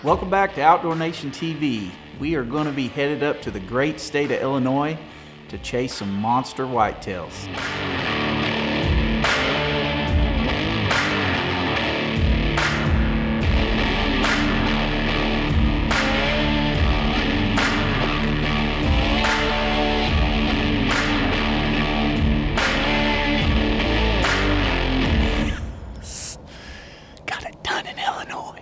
Welcome back to Outdoor Nation TV. We are going to be headed up to the great state of Illinois to chase some monster whitetails. Got it done in Illinois.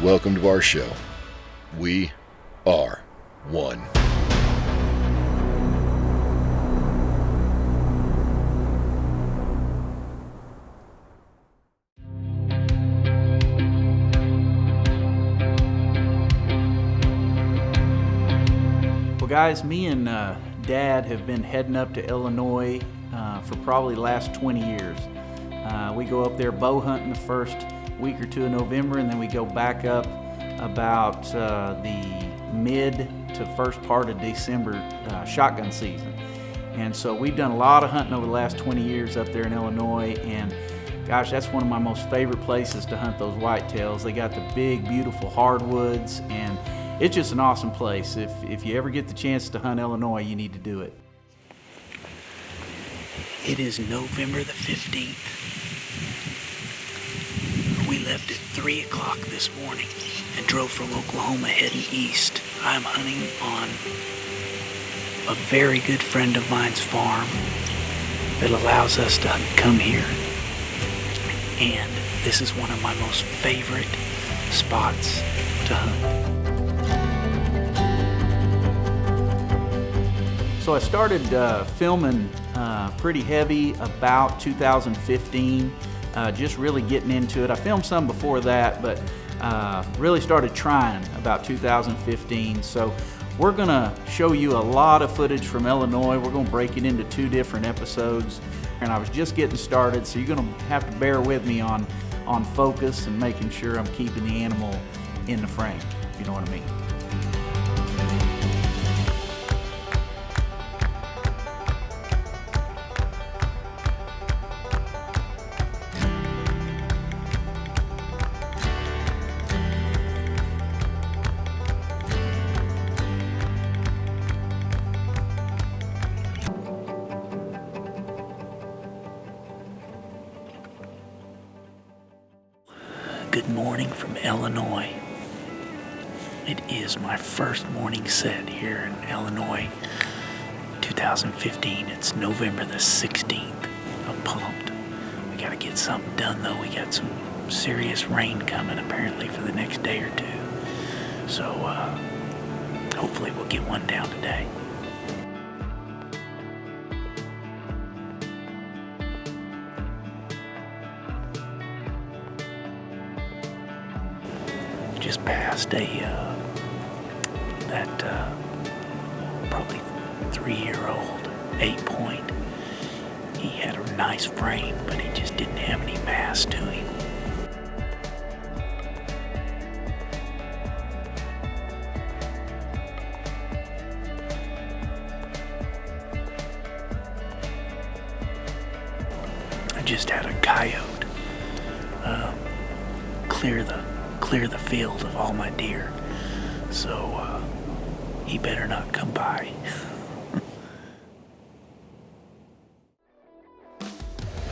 Welcome to our show. We are one. Well guys, me and Dad have been heading up to Illinois for probably the last 20 years. We go up there bow hunting the first week or two of November, and then we go back up about the mid to first part of December shotgun season. And so we've done a lot of hunting over the last 20 years up there in Illinois, and gosh, that's one of my most favorite places to hunt those whitetails. They got the big, beautiful hardwoods, and it's just an awesome place. If you ever get the chance to hunt Illinois, you need to do it. It is November the 15th. We left at 3 o'clock this morning and drove from Oklahoma heading east. I'm hunting on a very good friend of mine's farm that allows us to come here. And this is one of my most favorite spots to hunt. So I started filming pretty heavy about 2015. Just really getting into it. I filmed some before that, but really started trying about 2015. So we're gonna show you a lot of footage from Illinois. We're gonna break it into 2 different episodes. And I was just getting started, so you're gonna have to bear with me on focus and making sure I'm keeping the animal in the frame, if you know what I mean. Good morning from Illinois. It is my first morning set here in Illinois, 2015. It's November the 16th. I'm pumped. We gotta get something done though. We got some serious rain coming apparently for the next day or 2. So hopefully we'll get one down today. Just passed that probably 3-year-old 8-point. He had a nice frame, but he just didn't have any mass to him. I just had a coyote clear the field of all my deer, so he better not come by.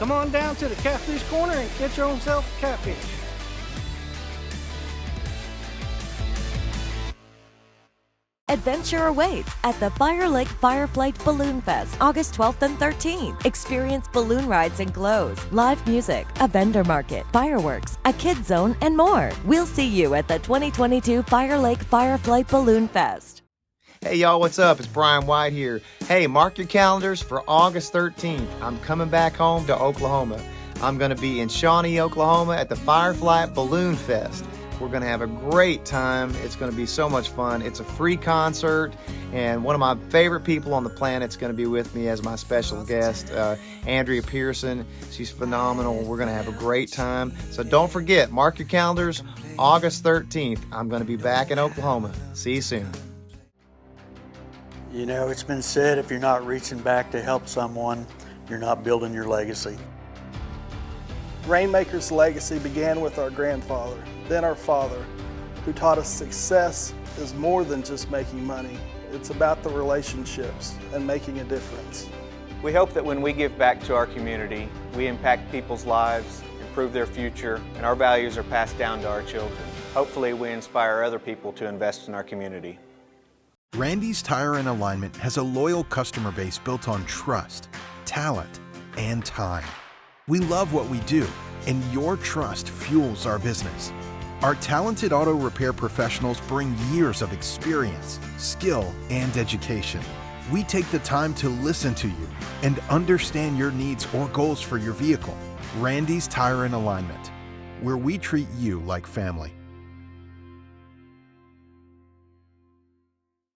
Come on down to the catfish corner and get your own self a catfish. Adventure awaits at the Fire Lake Fireflight Balloon Fest, August 12th and 13th. Experience balloon rides and glows, live music, a vendor market, fireworks, a kids zone, and more. We'll see you at the 2022 Fire Lake Fireflight Balloon Fest. Hey y'all, what's up? It's Brian White here. Hey, mark your calendars for August 13th. I'm coming back home to Oklahoma. I'm going to be in Shawnee, Oklahoma at the Fireflight Balloon Fest. We're going to have a great time. It's going to be so much fun. It's a free concert, and one of my favorite people on the planet is going to be with me as my special guest, Andrea Pearson. She's phenomenal. We're going to have a great time. So don't forget, mark your calendars, August 13th. I'm going to be back in Oklahoma. See you soon. You know, it's been said, if you're not reaching back to help someone, you're not building your legacy. Rainmaker's legacy began with our grandfather, then our father, who taught us success is more than just making money. It's about the relationships and making a difference. We hope that when we give back to our community, we impact people's lives, improve their future, and our values are passed down to our children. Hopefully, we inspire other people to invest in our community. Randy's Tire and Alignment has a loyal customer base built on trust, talent, and time. We love what we do, and your trust fuels our business. Our talented auto repair professionals bring years of experience, skill, and education. We take the time to listen to you and understand your needs or goals for your vehicle. Randy's Tire and Alignment, where we treat you like family.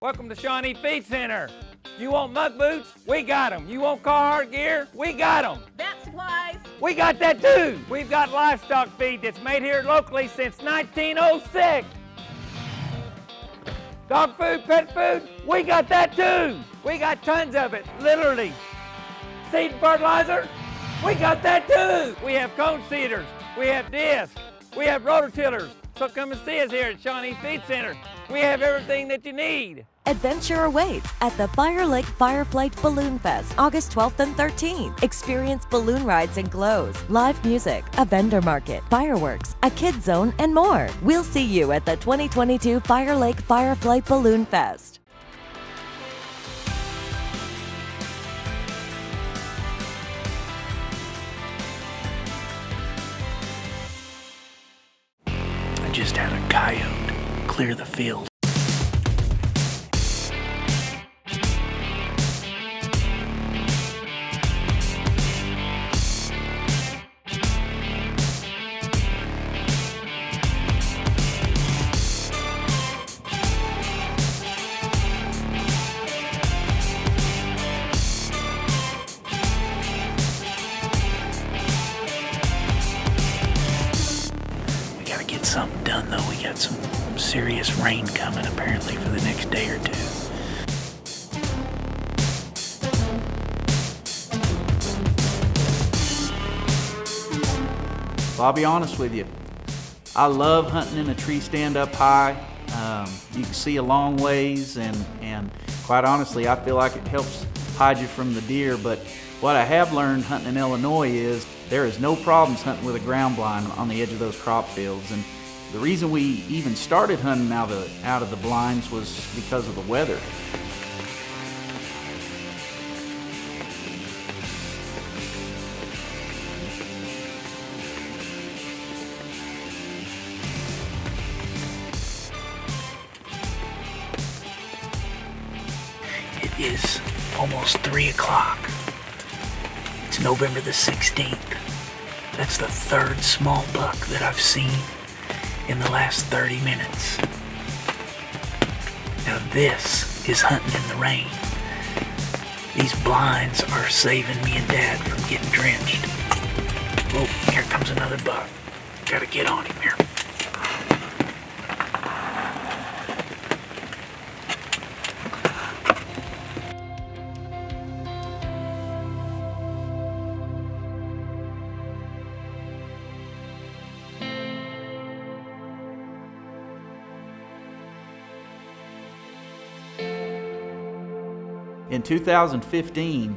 Welcome to Shawnee Feed Center. You want muck boots? We got them. You want Carhartt gear? We got them. Vet supplies? We got that too. We've got livestock feed that's made here locally since 1906. Dog food, pet food? We got that too. We got tons of it, literally. Seed and fertilizer? We got that too. We have cone seeders. We have discs. We have rototillers. So come and see us here at Shawnee Feed Center. We have everything that you need. Adventure awaits at the Fire Lake Fireflight Balloon Fest, August 12th and 13th. Experience balloon rides and glows, live music, a vendor market, fireworks, a kids zone, and more. We'll see you at the 2022 Fire Lake Fireflight Balloon Fest. I just had a coyote clear the field. Something done though. We got some serious rain coming apparently for the next day or two. Well, I'll be honest with you. I love hunting in a tree stand up high. You can see a long ways, and quite honestly, I feel like it helps hide you from the deer. But what I have learned hunting in Illinois is there is no problems hunting with a ground blind on the edge of those crop fields. And the reason we even started hunting out of the blinds was because of the weather. It is almost 3 o'clock. It's November the 16th. That's the third small buck that I've seen in the last 30 minutes. Now this is hunting in the rain. These blinds are saving me and Dad from getting drenched. Oh, here comes another buck. Gotta get on him here. In 2015,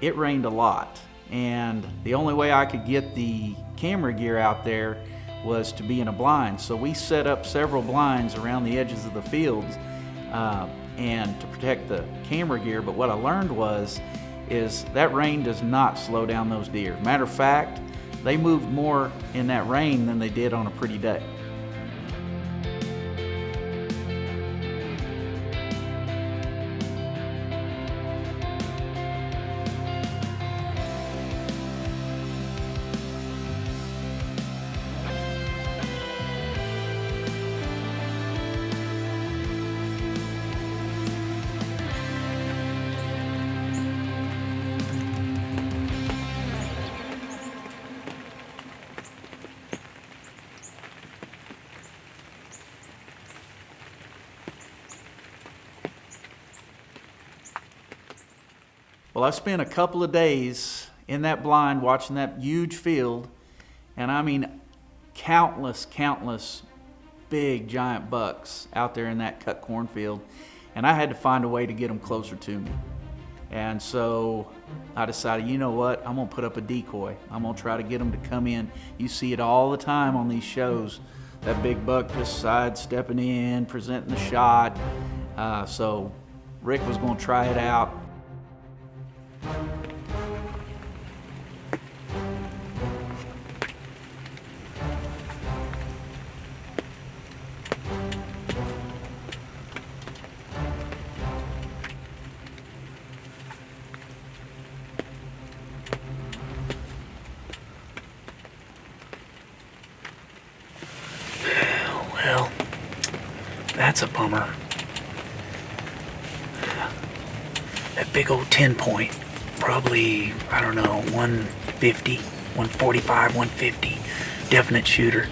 it rained a lot, and the only way I could get the camera gear out there was to be in a blind. So we set up several blinds around the edges of the fields, and to protect the camera gear. But what I learned is that rain does not slow down those deer. Matter of fact, they moved more in that rain than they did on a pretty day. Well, I spent a couple of days in that blind watching that huge field, and I mean countless big giant bucks out there in that cut cornfield, and I had to find a way to get them closer to me. And so I decided, you know what, I'm gonna put up a decoy. I'm gonna try to get them to come in. You see it all the time on these shows, that big buck just sidestepping in, presenting the shot. So Rick was gonna try it out. Well, that's a bummer. That big old 10 point, probably, I don't know, 150, 145, 150. Definite shooter.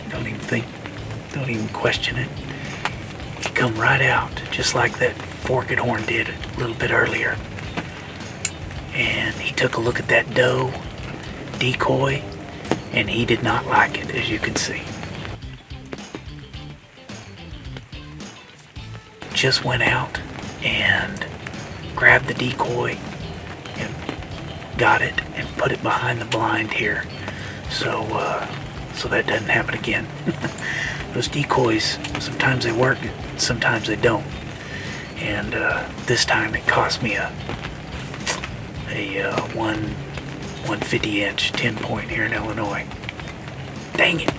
Don't even question it. He come right out, just like that forked horn did a little bit earlier. And he took a look at that doe decoy, and he did not like it, as you can see. Just went out and grabbed the decoy and got it and put it behind the blind here, so that doesn't happen again. Those decoys, sometimes they work, sometimes they don't. And this time it cost me a 150 inch 10 point here in Illinois. Dang it.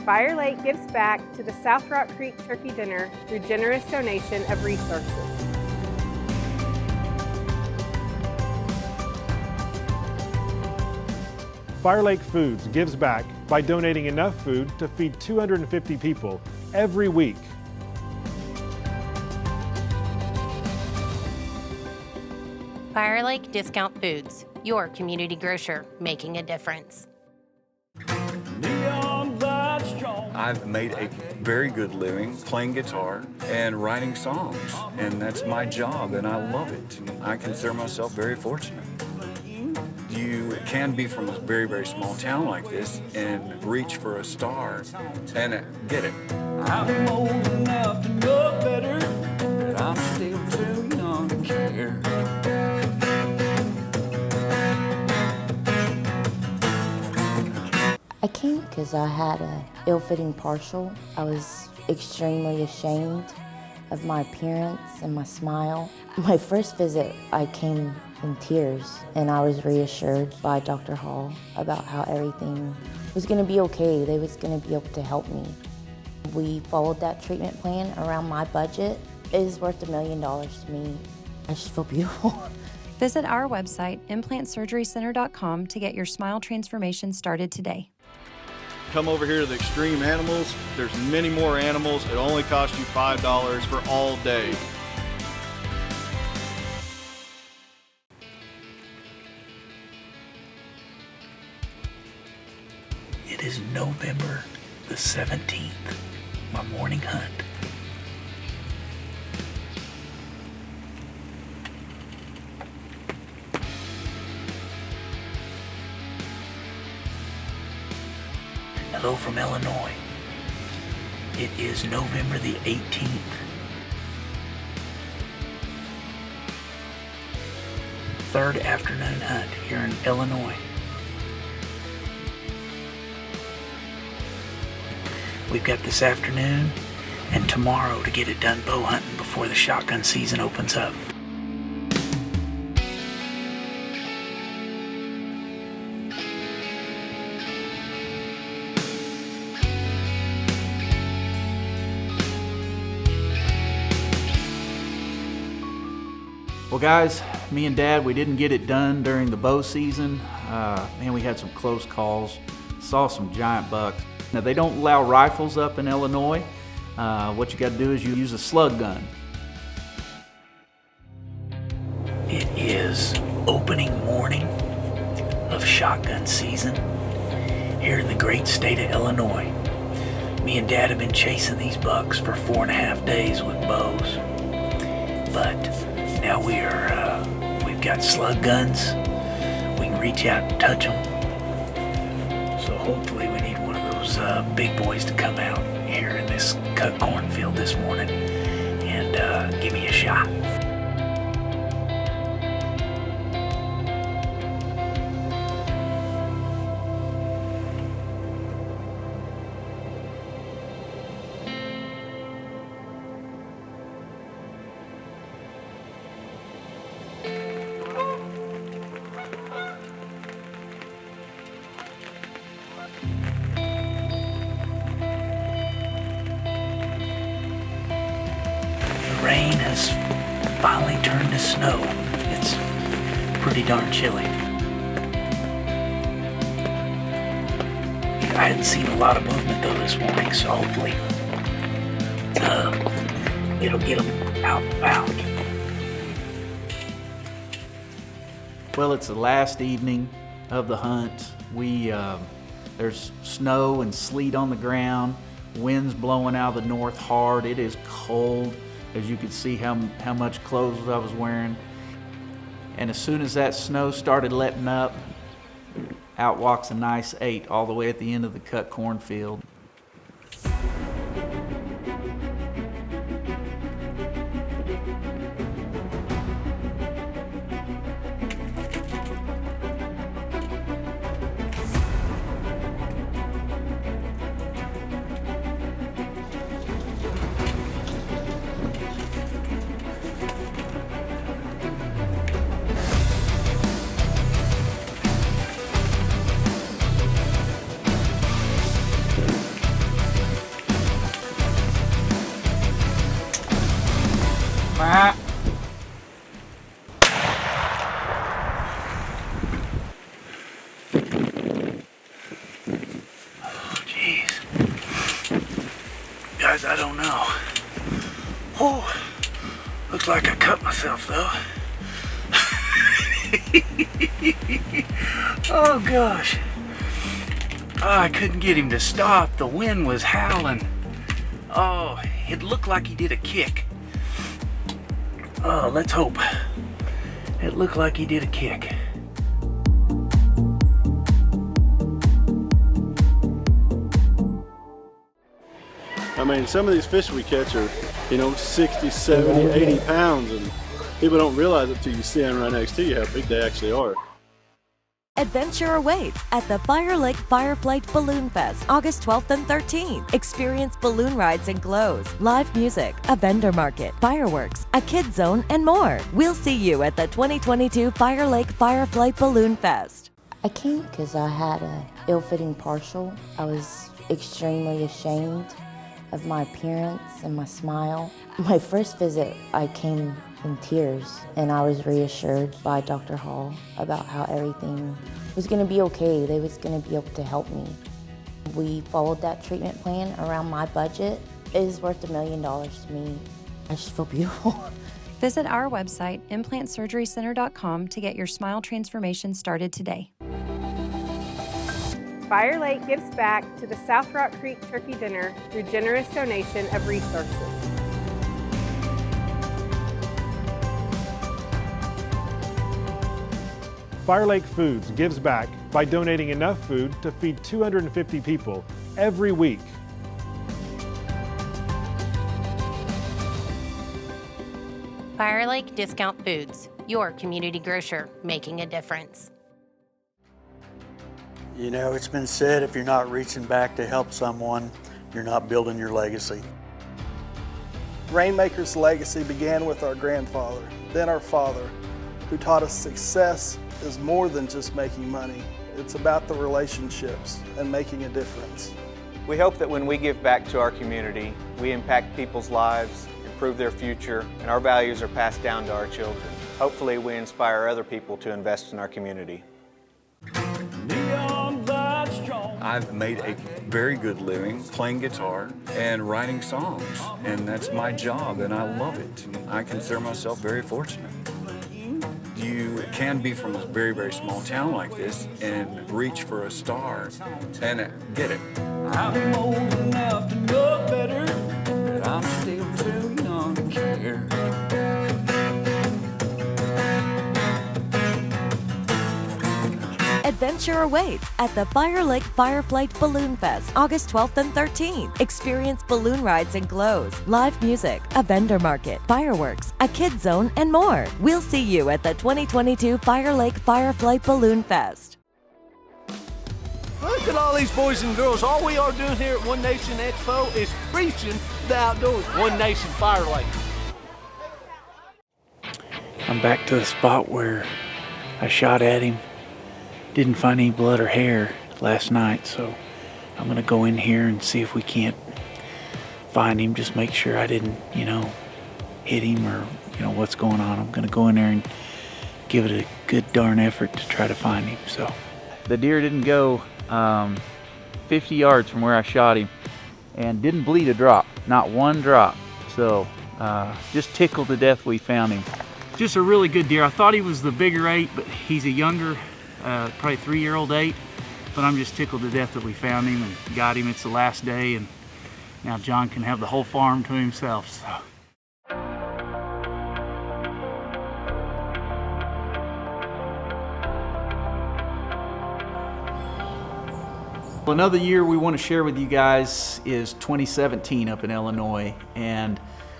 Fire Lake gives back to the South Rock Creek Turkey Dinner through generous donation of resources. Fire Lake Foods gives back by donating enough food to feed 250 people every week. Fire Lake Discount Foods, your community grocer, making a difference. I've made a very good living playing guitar and writing songs, and that's my job, and I love it. I consider myself very fortunate. You can be from a very, very small town like this and reach for a star and get it. I'm old enough to know better, but I'm still too young to care. I came because I had an ill-fitting partial. I was extremely ashamed of my appearance and my smile. My first visit, I came in tears, and I was reassured by Dr. Hall about how everything was going to be okay. They was going to be able to help me. We followed that treatment plan around my budget. It is worth $1 million to me. I just feel beautiful. Visit our website, implantsurgerycenter.com, to get your smile transformation started today. Come over here to the Extreme Animals. There's many more animals. It only costs you $5 for all day. It is November the 17th, my morning hunt. Hello from Illinois. It is November the 18th. Third afternoon hunt here in Illinois. We've got this afternoon and tomorrow to get it done bow hunting before the shotgun season opens up. Well guys, me and Dad, we didn't get it done during the bow season. Man, we had some close calls, saw some giant bucks. Now they don't allow rifles up in Illinois. What you gotta do is you use a slug gun. It is opening morning of shotgun season here in the great state of Illinois. Me and Dad have been chasing these bucks for 4.5 days with bows. But now we've got slug guns. We can reach out and touch them. So hopefully we need one of those big boys to come out here in this cut cornfield this morning and give me a shot. Rain has finally turned to snow. It's pretty darn chilly. I hadn't seen a lot of movement though this morning, so hopefully it'll get them out and about. Well, it's the last evening of the hunt. There's snow and sleet on the ground, winds blowing out of the north hard. It is cold. As you can see how much clothes I was wearing. And as soon as that snow started letting up, out walks a nice 8 all the way at the end of the cut cornfield. Guys, I don't know. Oh, looks like I cut myself though. Oh gosh. Oh, I couldn't get him to stop. The wind was howling. Oh, it looked like he did a kick. Oh, let's hope. It looked like he did a kick. I mean, some of these fish we catch are, 60, 70, 80 pounds, and people don't realize it till you see them right next to you how big they actually are. Adventure awaits at the Fire Lake Fireflight Balloon Fest, August 12th and 13th. Experience balloon rides and glows, live music, a vendor market, fireworks, a kids zone, and more. We'll see you at the 2022 Fire Lake Fireflight Balloon Fest. I came because I had an ill-fitting partial. I was extremely ashamed of my appearance and my smile. My first visit, I came in tears, and I was reassured by Dr. Hall about how everything was going to be okay. They was going to be able to help me. We followed that treatment plan around my budget. It is worth $1 million to me. I just feel beautiful. Visit our website, implantsurgerycenter.com, to get your smile transformation started today. Fire Lake gives back to the South Rock Creek Turkey Dinner through generous donation of resources. Fire Lake Foods gives back by donating enough food to feed 250 people every week. Fire Lake Discount Foods, your community grocer making a difference. You know, it's been said if you're not reaching back to help someone, you're not building your legacy. Rainmaker's legacy began with our grandfather, then our father, who taught us success is more than just making money. It's about the relationships and making a difference. We hope that when we give back to our community, we impact people's lives, improve their future, and our values are passed down to our children. Hopefully, we inspire other people to invest in our community. I've made a very good living playing guitar and writing songs, and that's my job, and I love it. I consider myself very fortunate. You can be from a very, very small town like this and reach for a star and get it. I'm old enough to know better, but I'm still too young to care. Adventure awaits at the Fire Lake Fireflight Balloon Fest, August 12th and 13th. Experience balloon rides and glows, live music, a vendor market, fireworks, a kids zone, and more. We'll see you at the 2022 Fire Lake Fireflight Balloon Fest. Look at all these boys and girls. All we are doing here at One Nation Expo is preaching the outdoors. One Nation Fire Lake. I'm back to the spot where I shot at him. Didn't find any blood or hair last night, so I'm gonna go in here and see if we can't find him. Just make sure I didn't, hit him or, what's going on. I'm gonna go in there and give it a good darn effort to try to find him. So the deer didn't go 50 yards from where I shot him and didn't bleed a drop, not one drop. So just tickled to death we found him. Just a really good deer. I thought he was the bigger 8, but he's a younger, probably 3-year-old 8, but I'm just tickled to death that we found him and got him. It's the last day, and now John can have the whole farm to himself. So. Well, another year we want to share with you guys is 2017 up in Illinois, and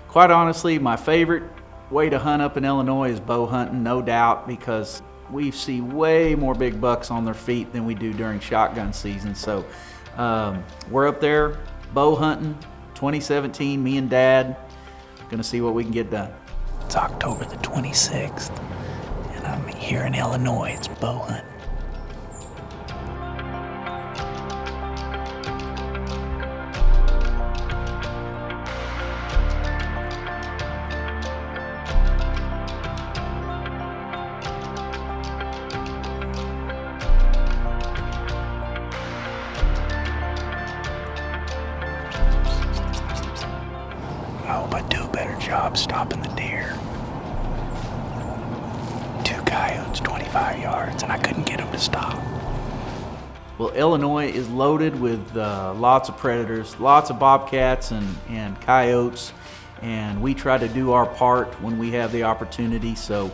quite honestly, my favorite way to hunt up in Illinois is bow hunting, no doubt, because we see way more big bucks on their feet than we do during shotgun season. So we're up there bow hunting 2017, me and Dad, gonna see what we can get done. It's October the 26th, and I'm here in Illinois. It's bow hunting. I hope I do a better job stopping the deer. 2 coyotes, 25 yards, and I couldn't get them to stop. Well, Illinois is loaded with lots of predators, lots of bobcats and coyotes, and we try to do our part when we have the opportunity. So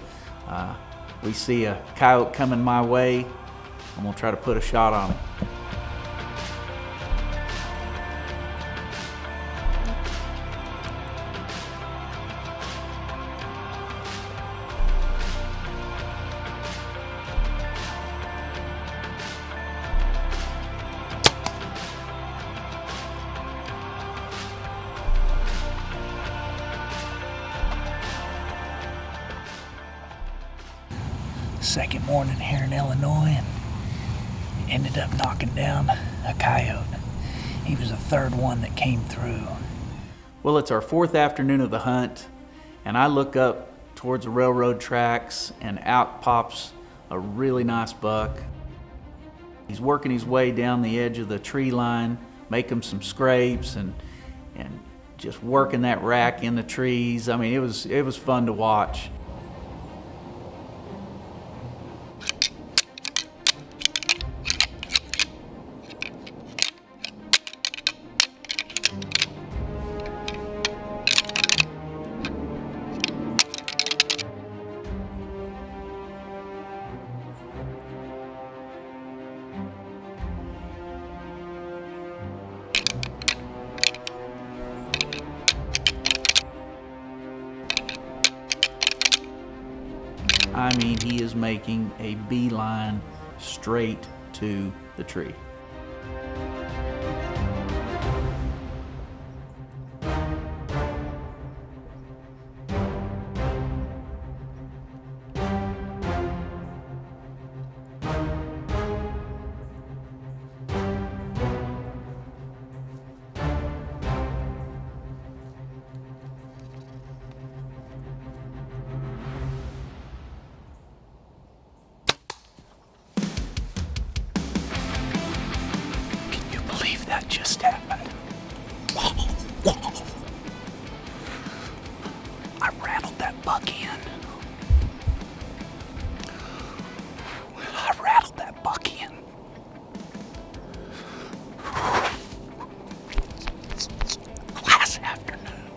we see a coyote coming my way, I'm gonna try to put a shot on him. Second morning here in Illinois, and ended up knocking down a coyote. He was the 3rd one that came through. Well, it's our 4th afternoon of the hunt, and I look up towards the railroad tracks, and out pops a really nice buck. He's working his way down the edge of the tree line, making some scrapes and just working that rack in the trees. I mean, it was fun to watch. I mean, he is making a beeline straight to the tree. That just happened. I rattled that buck in. I rattled that buck in. Last afternoon.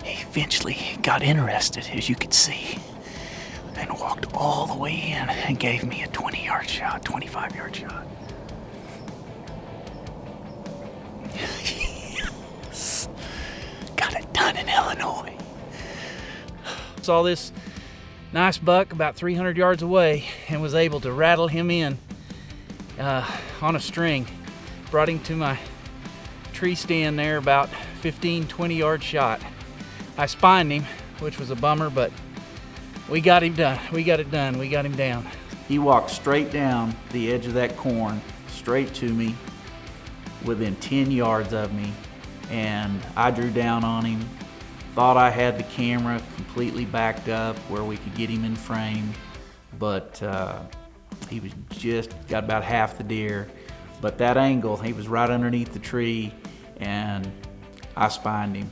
He eventually got interested, as you could see, and walked all the way in and gave me a 20-yard shot, 25-yard shot. Got it done in Illinois. Saw this nice buck about 300 yards away and was able to rattle him in on a string. Brought him to my tree stand there, about 15, 20-yard shot. I spined him, which was a bummer, but we got him done. We got it done. We got him down. He walked straight down the edge of that corn, straight to me, within 10 yards of me, and I drew down on him. Thought I had the camera completely backed up where we could get him in frame, but he was just got about half the deer. But that angle, he was right underneath the tree, and I spined him.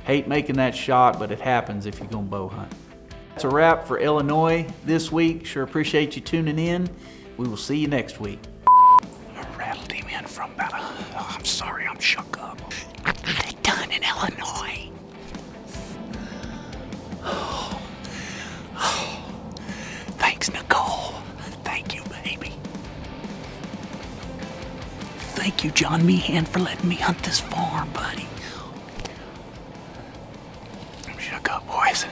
Hate making that shot, but it happens if you're gonna bow hunt. That's a wrap for Illinois this week. Sure appreciate you tuning in. We will see you next week. I rattled him in from about I'm sorry, I'm shook up. I got it done in Illinois. Thanks, Nicole. Thank you, baby. Thank you, John Meehan, for letting me hunt this farm, buddy. I'm shook up, boys.